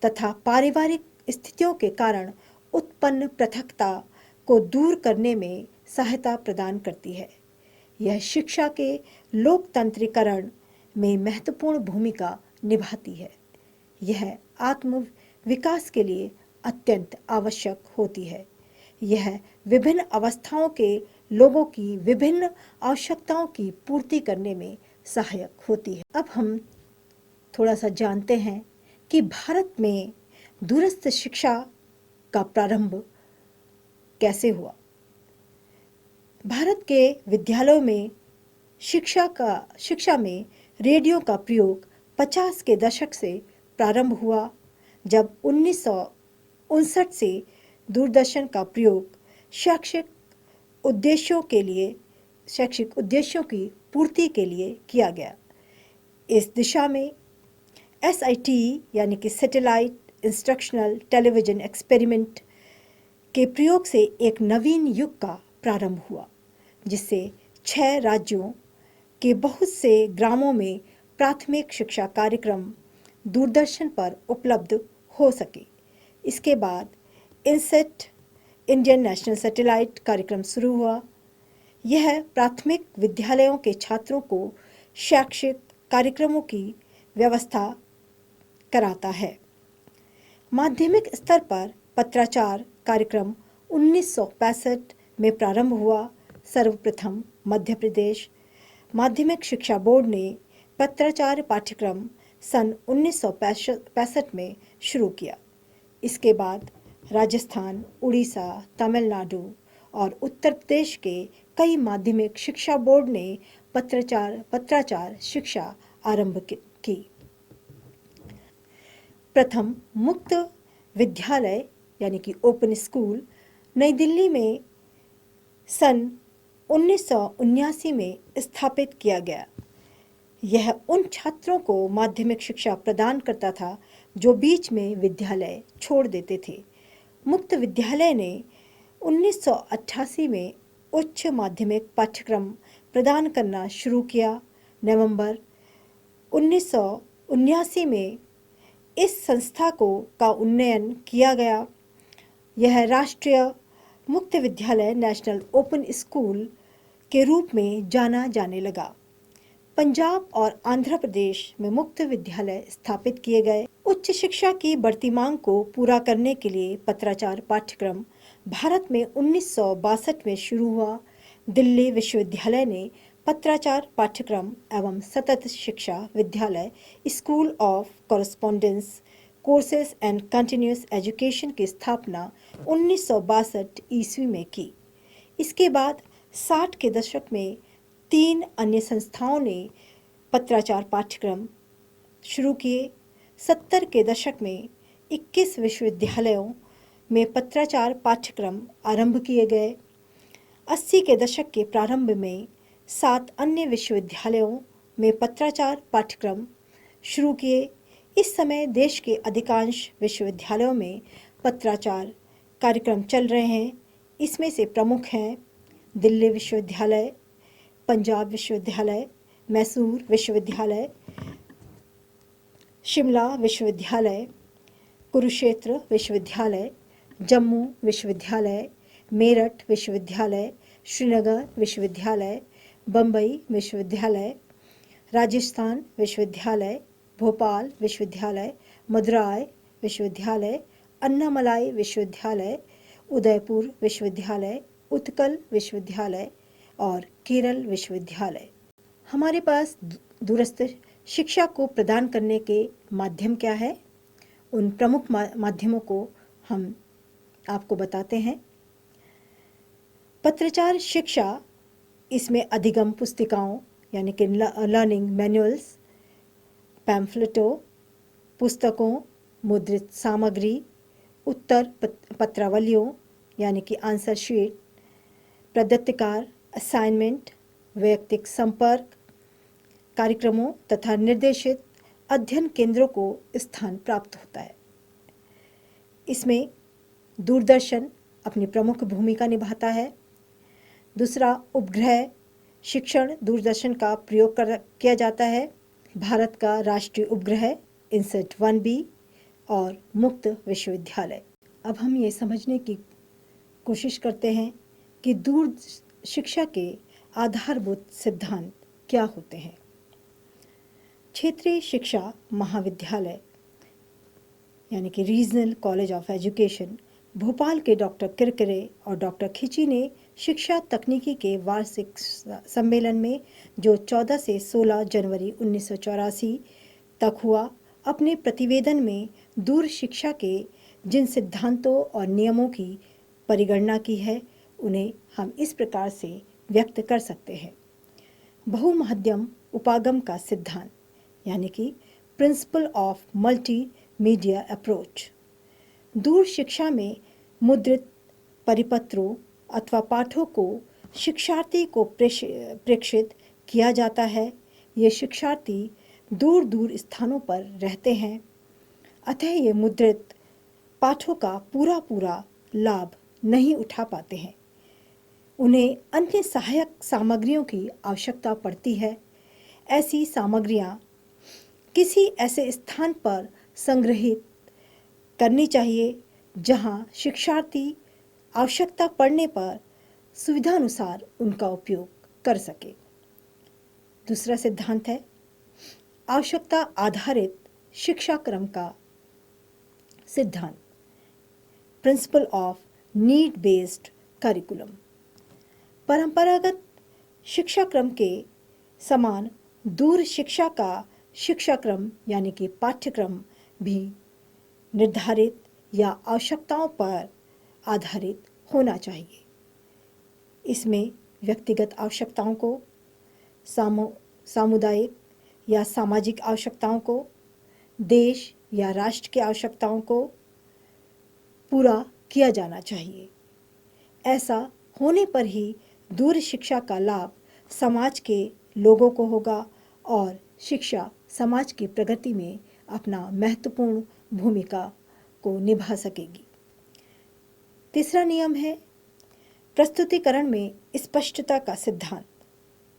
तथा पारिवारिक स्थितियों के कारण उत्पन्न पृथकता को दूर करने में सहायता प्रदान करती है। यह शिक्षा के लोकतंत्रीकरण में महत्वपूर्ण भूमिका निभाती है। यह आत्म विकास के लिए अत्यंत आवश्यक होती है। यह विभिन्न अवस्थाओं के लोगों की विभिन्न आवश्यकताओं की पूर्ति करने में सहायक होती है। अब हम थोड़ा सा जानते हैं कि भारत में दूरस्थ शिक्षा का प्रारंभ कैसे हुआ। भारत के विद्यालयों में शिक्षा में रेडियो का प्रयोग 50 के दशक से प्रारंभ हुआ, जब 1959 से दूरदर्शन का प्रयोग शैक्षिक उद्देश्यों की पूर्ति के लिए किया गया। इस दिशा में SITE यानी कि सैटेलाइट इंस्ट्रक्शनल टेलीविजन एक्सपेरिमेंट के प्रयोग से एक नवीन युग का प्रारंभ हुआ, जिससे 6 राज्यों के बहुत से ग्रामों में प्राथमिक शिक्षा कार्यक्रम दूरदर्शन पर उपलब्ध हो सके। इसके बाद इनसेट इंडियन नेशनल सैटेलाइट कार्यक्रम शुरू हुआ। यह प्राथमिक विद्यालयों के छात्रों को शैक्षिक कार्यक्रमों की व्यवस्था कराता है। माध्यमिक स्तर पर पत्राचार कार्यक्रम 1965 में प्रारंभ हुआ। सर्वप्रथम मध्य प्रदेश माध्यमिक शिक्षा बोर्ड ने पत्राचार पाठ्यक्रम सन 1965 में शुरू किया। इसके बाद राजस्थान, उड़ीसा, तमिलनाडु और उत्तर प्रदेश के कई माध्यमिक शिक्षा बोर्ड ने पत्राचार शिक्षा आरंभ की। प्रथम मुक्त विद्यालय यानी कि ओपन स्कूल नई दिल्ली में सन 1979 में स्थापित किया गया। यह उन छात्रों को माध्यमिक शिक्षा प्रदान करता था जो बीच में विद्यालय छोड़ देते थे। मुक्त विद्यालय ने 1988 में उच्च माध्यमिक पाठ्यक्रम प्रदान करना शुरू किया। नवंबर 1979 में इस संस्था का उन्नयन किया गया। यह राष्ट्रीय मुक्त विद्यालय नेशनल ओपन स्कूल के रूप में जाना जाने लगा। पंजाब और आंध्र प्रदेश में मुक्त विद्यालय स्थापित किए गए। उच्च शिक्षा की बढ़ती मांग को पूरा करने के लिए पत्राचार पाठ्यक्रम भारत में 1962 में शुरू हुआ। दिल्ली विश्वविद्यालय ने पत्राचार पाठ्यक्रम एवं सतत शिक्षा विद्यालय school of correspondence courses and continuous education की स्थापना 1962 ईस्वी में की। इसके बाद 60 के दशक में 3 अन्य संस्थाओं ने पत्राचार पाठ्यक्रम शुरू किए। 70 के दशक में 21 विश्वविद्यालयों में पत्राचार पाठ्यक्रम आरंभ किए गए। 80 के दशक के प्रारंभ में 7 अन्य विश्वविद्यालयों में पत्राचार पाठ्यक्रम शुरू किए। इस समय देश के अधिकांश विश्वविद्यालयों में पत्राचार कार्यक्रम चल रहे हैं। इसमें से प्रमुख हैं दिल्ली विश्वविद्यालय, पंजाब विश्वविद्यालय, मैसूर विश्वविद्यालय, शिमला विश्वविद्यालय, कुरुक्षेत्र विश्वविद्यालय, जम्मू विश्वविद्यालय, मेरठ विश्वविद्यालय, श्रीनगर विश्वविद्यालय, बम्बई विश्वविद्यालय, राजस्थान विश्वविद्यालय, भोपाल विश्वविद्यालय, मदुराई विश्वविद्यालय, अन्नामलाई विश्वविद्यालय, उदयपुर विश्वविद्यालय, उत्कल विश्वविद्यालय और केरल विश्वविद्यालय। हमारे पास दूरस्थ शिक्षा को प्रदान करने के माध्यम क्या है, उन प्रमुख माध्यमों को हम आपको बताते हैं। पत्राचार शिक्षा, इसमें अधिगम पुस्तिकाओं यानी कि लर्निंग मैनुअल्स, पैम्फलेटों, पुस्तकों, मुद्रित सामग्री, उत्तर पत्रावलियों यानी कि आंसर शीट, प्रदत्तकार, असाइनमेंट, वैयक्तिक संपर्क कार्यक्रमों तथा निर्देशित अध्ययन केंद्रों को स्थान प्राप्त होता है। इसमें दूरदर्शन अपनी प्रमुख भूमिका निभाता है। दूसरा, उपग्रह शिक्षण दूरदर्शन का प्रयोग किया जाता है। भारत का राष्ट्रीय उपग्रह इनसेट 1B और मुक्त विश्वविद्यालय। अब हम ये समझने की कोशिश करते हैं कि दूर शिक्षा के आधारभूत सिद्धांत क्या होते हैं। क्षेत्रीय शिक्षा महाविद्यालय यानी कि regional college of education Bhopal के डॉक्टर किरकिरे और डॉक्टर खिची ने शिक्षा तकनीकी के वार्षिक सम्मेलन में, जो 14 से 16 जनवरी 1984 तक हुआ, अपने प्रतिवेदन में दूर शिक्षा के जिन सिद्धांतों और नियमों की परिगणना की है, उन्हें हम इस प्रकार से व्यक्त कर सकते हैं। बहुमाध्यम उपागम का सिद्धांत, यानी कि principle of multi media approach. दूर शिक्षा में मुद्रित परिपत्रों अथवा पाठों को शिक्षार्थी को प्रेषित किया जाता है। ये शिक्षार्थी दूर दूर स्थानों पर रहते हैं, अतः ये मुद्रित पाठों का पूरा लाभ नहीं उठा पाते हैं। उन्हें अन्य सहायक सामग्रियों की आवश्यकता पड़ती है। ऐसी सामग्रियाँ किसी ऐसे स्थान पर संग्रहित करनी चाहिए जहां शिक्षार्थी आवश्यकता पड़ने पर सुविधानुसार उनका उपयोग कर सके। दूसरा सिद्धांत है आवश्यकता आधारित शिक्षा क्रम का सिद्धांत, principle of need based curriculum. परंपरागत शिक्षा क्रम के समान दूर शिक्षा का शिक्षा क्रम यानी कि पाठ्यक्रम भी निर्धारित या आवश्यकताओं पर आधारित होना चाहिए। इसमें व्यक्तिगत आवश्यकताओं को, सामुदायिक या सामाजिक आवश्यकताओं को, देश या राष्ट्र की आवश्यकताओं को पूरा किया जाना चाहिए। ऐसा होने पर ही दूर शिक्षा का लाभ समाज के लोगों को होगा और शिक्षा समाज की प्रगति में अपना महत्वपूर्ण भूमिका को निभा सकेगी। तीसरा नियम है प्रस्तुतिकरण में स्पष्टता का सिद्धांत,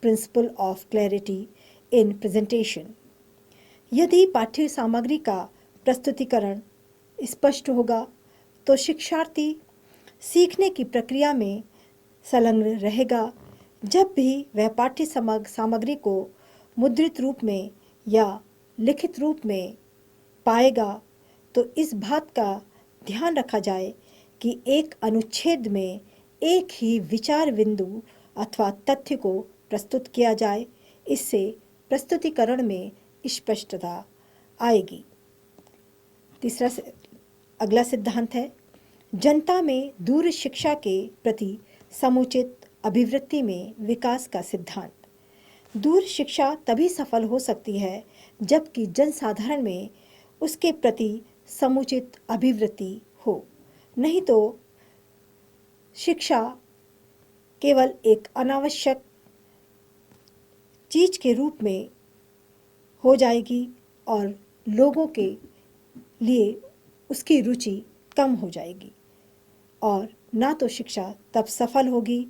principle of clarity in presentation. यदि पाठ्य सामग्री का प्रस्तुतिकरण स्पष्ट होगा तो शिक्षार्थी सीखने की प्रक्रिया में संलग्न रहेगा। जब भी वह पाठ्य सामग्री को मुद्रित रूप में या लिखित रूप में पाएगा तो इस बात का ध्यान रखा जाए कि एक अनुच्छेद में एक ही विचार बिंदु अथवा तथ्य को प्रस्तुत किया जाए। इससे प्रस्तुतिकरण में स्पष्टता आएगी। अगला सिद्धांत है जनता में दूर शिक्षा के प्रति समुचित अभिवृत्ति में विकास का सिद्धांत। दूर शिक्षा तभी सफल हो सकती है जबकि जनसाधारण में उसके प्रति समुचित अभिवृत्ति हो, नहीं तो शिक्षा केवल एक अनावश्यक चीज के रूप में हो जाएगी और लोगों के लिए उसकी रुचि कम हो जाएगी और ना तो शिक्षा तब सफल होगी,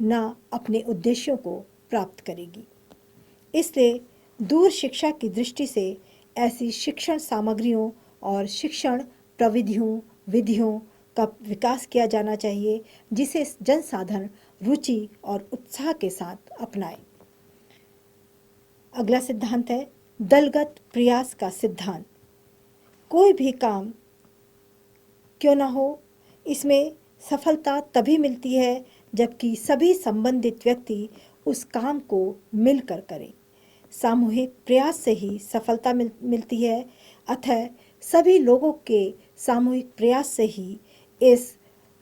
ना अपने उद्देश्यों को प्राप्त करेगी। इसलिए दूर शिक्षा की दृष्टि से ऐसी शिक्षण सामग्रियों और शिक्षण विधियों का विकास किया जाना चाहिए जिसे जनसाधारण रुचि और उत्साह के साथ अपनाए। अगला सिद्धांत है दलगत प्रयास का सिद्धांत। कोई भी काम क्यों ना हो, इसमें सफलता तभी मिलती है जबकि सभी संबंधित व्यक्ति उस काम को मिलकर करें। सामूहिक प्रयास से ही सफलता मिलती है, अतः सभी लोगों के सामूहिक प्रयास से ही इस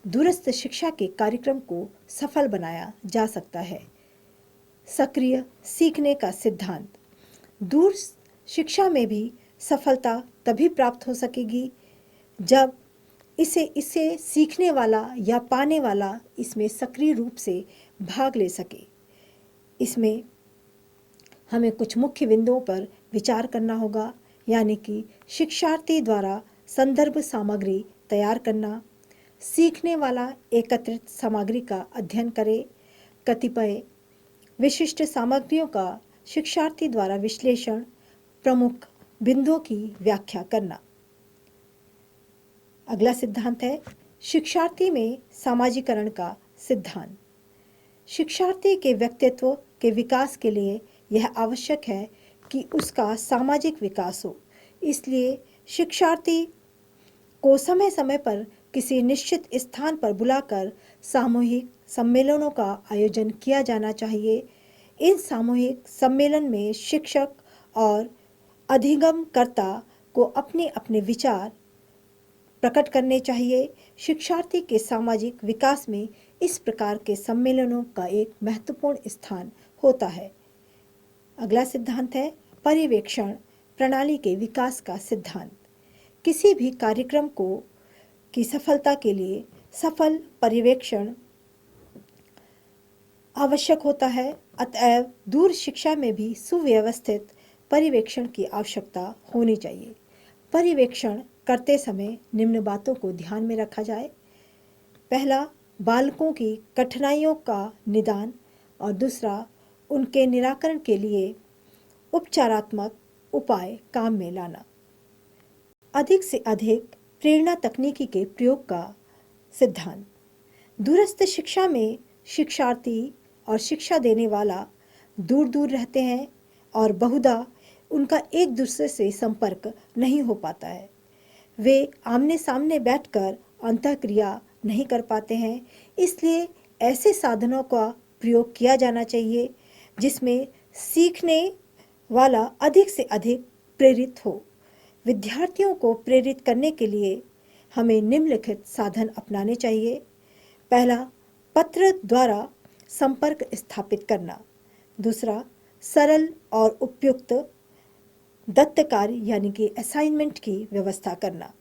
दूरस्थ शिक्षा के कार्यक्रम को सफल बनाया जा सकता है। सक्रिय सीखने का सिद्धांत। दूर शिक्षा में भी सफलता तभी प्राप्त हो सकेगी जब इसे सीखने वाला या पाने वाला इसमें सक्रिय रूप से भाग ले सके। इसमें हमें कुछ मुख्य बिंदुओं पर विचार करना होगा, यानी कि शिक्षार्थी द्वारा संदर्भ सामग्री तैयार करना, सीखने वाला एकत्रित सामग्री का अध्ययन करे, कतिपय विशिष्ट सामग्रियों का शिक्षार्थी द्वारा विश्लेषण, प्रमुख बिंदुओं की व्याख्या करना। अगला सिद्धांत है शिक्षार्थी में सामाजिकरण का सिद्धांत। शिक्षार्थी के व्यक्तित्व के विकास के लिए यह आवश्यक है कि उसका सामाजिक विकास हो। इसलिए शिक्षार्थी को समय समय पर किसी निश्चित स्थान पर बुलाकर सामूहिक सम्मेलनों का आयोजन किया जाना चाहिए। इन सामूहिक सम्मेलन में शिक्षक और अधिगमकर्ता को अपने अपने विचार प्रकट करने चाहिए। शिक्षार्थी के सामाजिक विकास में इस प्रकार के सम्मेलनों का एक महत्वपूर्ण स्थान होता है। अगला सिद्धांत है पर्यवेक्षण प्रणाली के विकास का सिद्धांत। किसी भी कार्यक्रम की सफलता के लिए सफल पर्यवेक्षण आवश्यक होता है। अतएव दूर शिक्षा में भी सुव्यवस्थित पर्यवेक्षण की आवश्यकता होनी चाहिए। पर्यवेक्षण करते समय निम्न बातों को ध्यान में रखा जाए। पहला, बालकों की कठिनाइयों का निदान, और दूसरा, उनके निराकरण के लिए उपचारात्मक उपाय काम में लाना। अधिक से अधिक प्रेरणा तकनीकी के प्रयोग का सिद्धांत। दूरस्थ शिक्षा में शिक्षार्थी और शिक्षा देने वाला दूर दूर रहते हैं और बहुधा उनका एक दूसरे से संपर्क नहीं हो पाता है। वे आमने सामने बैठकर अंतःक्रिया नहीं कर पाते हैं। इसलिए ऐसे साधनों का प्रयोग किया जाना चाहिए जिसमें सीखने वाला अधिक से अधिक प्रेरित हो। विद्यार्थियों को प्रेरित करने के लिए हमें निम्नलिखित साधन अपनाने चाहिए। पहला, पत्र द्वारा संपर्क स्थापित करना। दूसरा, सरल और उपयुक्त दत्त कार्य यानी कि असाइनमेंट की व्यवस्था करना।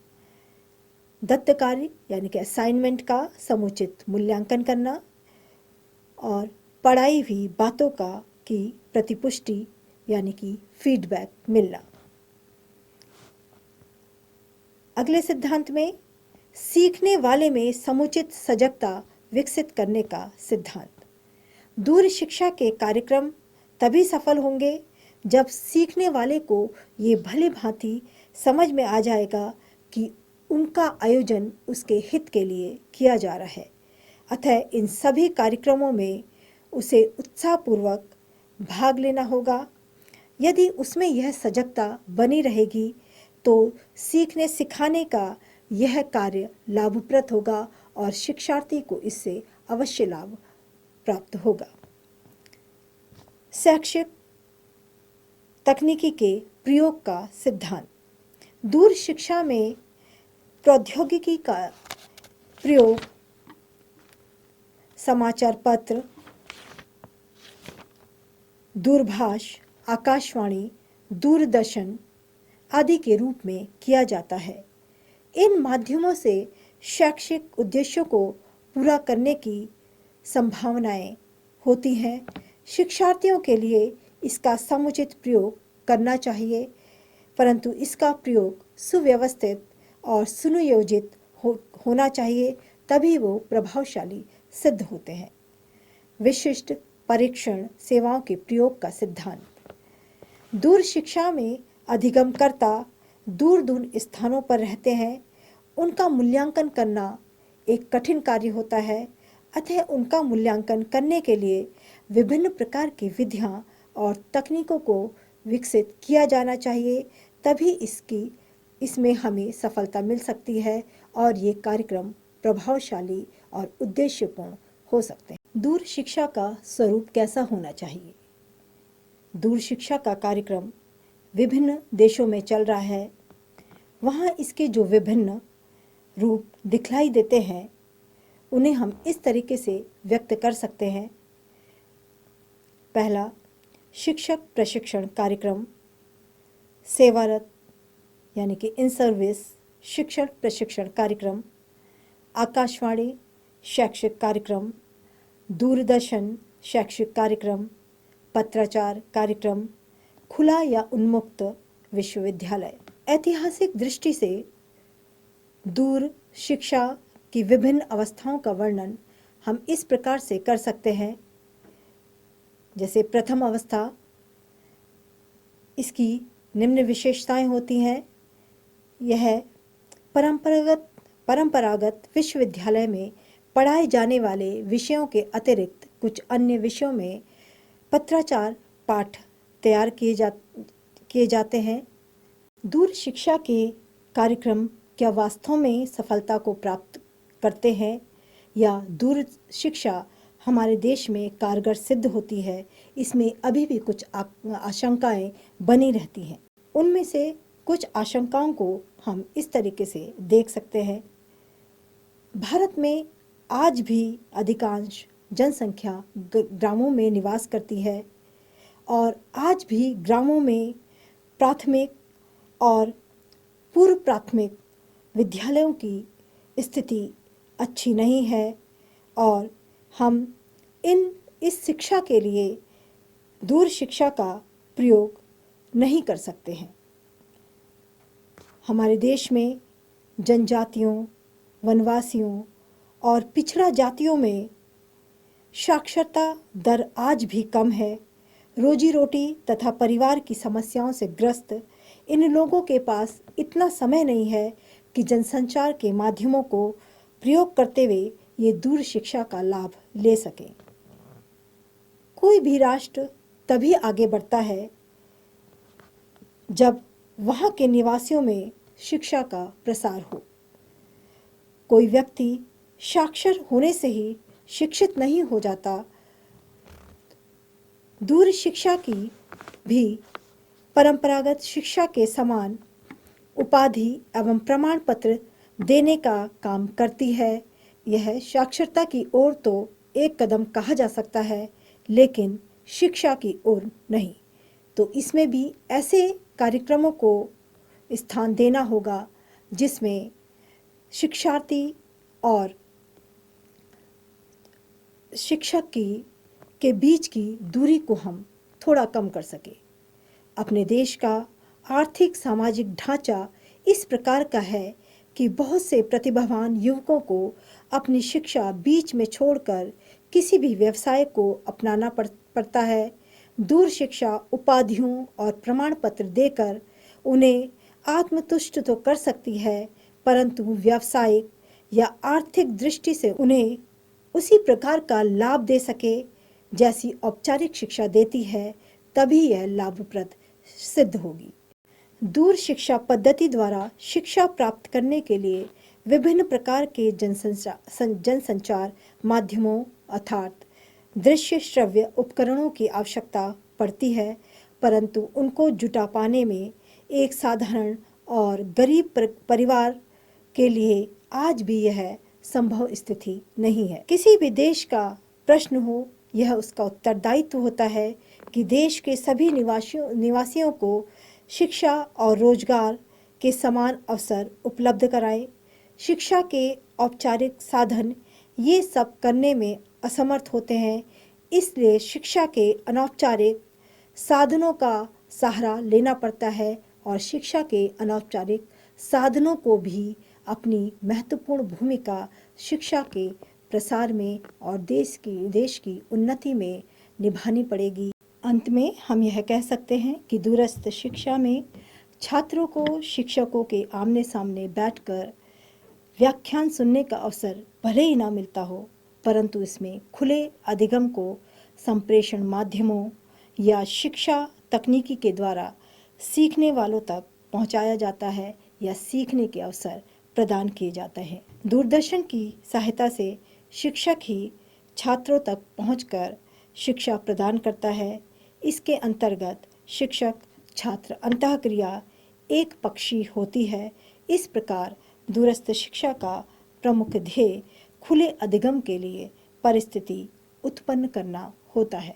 दत्त कार्य यानी कि असाइनमेंट का समुचित मूल्यांकन करना और पढ़ाई हुई बातों की प्रतिपुष्टि यानी कि फीडबैक मिलना। अगले सिद्धांत में सीखने वाले में समुचित सजगता विकसित करने का सिद्धांत। दूर शिक्षा के कार्यक्रम तभी सफल होंगे जब सीखने वाले को ये भली भांति समझ में आ जाएगा कि उनका आयोजन उसके हित के लिए किया जा रहा है। अतः इन सभी कार्यक्रमों में उसे उत्साहपूर्वक भाग लेना होगा। यदि उसमें यह सजगता बनी रहेगी तो सीखने सिखाने का यह कार्य लाभप्रद होगा और शिक्षार्थी को इससे अवश्य लाभ प्राप्त होगा। शैक्षिक तकनीकी के प्रयोग का सिद्धांत। दूर शिक्षा में प्रौद्योगिकी का प्रयोग समाचार पत्र, दूरभाष, आकाशवाणी, दूरदर्शन आदि के रूप में किया जाता है। इन माध्यमों से शैक्षिक उद्देश्यों को पूरा करने की संभावनाएं होती हैं। शिक्षार्थियों के लिए इसका समुचित प्रयोग करना चाहिए, परंतु इसका प्रयोग सुव्यवस्थित और सुनियोजित होना चाहिए, तभी वो प्रभावशाली सिद्ध होते हैं। विशिष्ट परीक्षण सेवाओं के प्रयोग का सिद्धांत। दूर शिक्षा में अधिगमकर्ता दूर दूर स्थानों पर रहते हैं। उनका मूल्यांकन करना एक कठिन कार्य होता है। अतः उनका मूल्यांकन करने के लिए विभिन्न प्रकार की विधियां और तकनीकों को विकसित किया जाना चाहिए, तभी इसमें हमें सफलता मिल सकती है और ये कार्यक्रम प्रभावशाली और उद्देश्यपूर्ण हो सकते हैं। दूर शिक्षा का स्वरूप कैसा होना चाहिए? दूर शिक्षा का कार्यक्रम विभिन्न देशों में चल रहा है। वहाँ इसके जो विभिन्न रूप दिखलाई देते हैं उन्हें हम इस तरीके से व्यक्त कर सकते हैं। पहला, शिक्षक प्रशिक्षण कार्यक्रम, सेवारत यानी कि इन सर्विस शिक्षण प्रशिक्षण कार्यक्रम, आकाशवाणी शैक्षिक कार्यक्रम, दूरदर्शन शैक्षिक कार्यक्रम, पत्राचार कार्यक्रम, खुला या उन्मुक्त विश्वविद्यालय। ऐतिहासिक दृष्टि से दूर शिक्षा की विभिन्न अवस्थाओं का वर्णन हम इस प्रकार से कर सकते हैं। जैसे प्रथम अवस्था, इसकी निम्न विशेषताएं होती हैं। यह परंपरागत विश्वविद्यालय में पढ़ाए जाने वाले विषयों के अतिरिक्त कुछ अन्य विषयों में पत्राचार पाठ तैयार किए जाते हैं। दूर शिक्षा के कार्यक्रम क्या वास्तव में सफलता को प्राप्त करते हैं या दूर शिक्षा हमारे देश में कारगर सिद्ध होती है, इसमें अभी भी कुछ आशंकाएं बनी रहती हैं। उनमें से कुछ आशंकाओं को हम इस तरीके से देख सकते हैं। भारत में आज भी अधिकांश जनसंख्या ग्रामों में निवास करती है और आज भी ग्रामों में प्राथमिक और पूर्व प्राथमिक विद्यालयों की स्थिति अच्छी नहीं है और हम इस शिक्षा के लिए दूर शिक्षा का प्रयोग नहीं कर सकते हैं। हमारे देश में जनजातियों, वनवासियों और पिछड़ा जातियों में साक्षरता दर आज भी कम है। रोजी रोटी तथा परिवार की समस्याओं से ग्रस्त इन लोगों के पास इतना समय नहीं है कि जनसंचार के माध्यमों को प्रयोग करते हुए ये दूर शिक्षा का लाभ ले सकें। कोई भी राष्ट्र तभी आगे बढ़ता है जब वहाँ के निवासियों में शिक्षा का प्रसार हो। कोई व्यक्ति साक्षर होने से ही शिक्षित नहीं हो जाता। दूर शिक्षा की भी परंपरागत शिक्षा के समान उपाधि एवं प्रमाण पत्र देने का काम करती है। यह साक्षरता की ओर तो एक कदम कहा जा सकता है, लेकिन शिक्षा की ओर नहीं। तो इसमें भी ऐसे कार्यक्रमों को स्थान देना होगा जिसमें शिक्षार्थी और शिक्षक के बीच की दूरी को हम थोड़ा कम कर सके। अपने देश का आर्थिक सामाजिक ढांचा इस प्रकार का है कि बहुत से प्रतिभावान युवकों को अपनी शिक्षा बीच में छोड़कर किसी भी व्यवसाय को अपनाना पड़ता है। दूर शिक्षा उपाधियों और प्रमाण पत्र देकर उन्हें आत्मतुष्ट तो कर सकती है, परंतु व्यावसायिक या आर्थिक दृष्टि से उन्हें उसी प्रकार का लाभ दे सके जैसी औपचारिक शिक्षा देती है, तभी यह लाभप्रद सिद्ध होगी। दूर शिक्षा पद्धति द्वारा शिक्षा प्राप्त करने के लिए विभिन्न प्रकार के जनसंचार माध्यमों अर्थात दृश्य श्रव्य उपकरणों की आवश्यकता पड़ती है, परंतु उनको जुटा पाने में एक साधारण और गरीब परिवार के लिए आज भी यह संभव स्थिति नहीं है। किसी भी देश का प्रश्न हो, यह उसका उत्तरदायित्व होता है कि देश के सभी निवासियों को शिक्षा और रोजगार के समान अवसर उपलब्ध कराए। शिक्षा के औपचारिक साधन ये सब करने में असमर्थ होते हैं, इसलिए शिक्षा के अनौपचारिक साधनों का सहारा लेना पड़ता है और शिक्षा के अनौपचारिक साधनों को भी अपनी महत्वपूर्ण भूमिका शिक्षा के प्रसार में और देश की उन्नति में निभानी पड़ेगी। अंत में हम यह कह सकते हैं कि दूरस्थ शिक्षा में छात्रों को शिक्षकों के आमने सामने बैठकर व्याख्यान सुनने का अवसर भले ही ना मिलता हो, परंतु इसमें खुले अधिगम को संप्रेषण माध्यमों या शिक्षा तकनीकी के द्वारा सीखने वालों तक पहुंचाया जाता है या सीखने के अवसर प्रदान किए जाते हैं। दूरदर्शन की सहायता से शिक्षक ही छात्रों तक पहुंचकर शिक्षा प्रदान करता है। इसके अंतर्गत शिक्षक छात्र अंतःक्रिया एक पक्षी होती है। इस प्रकार दूरस्थ शिक्षा का प्रमुख ध्येय खुले अधिगम के लिए परिस्थिति उत्पन्न करना होता है।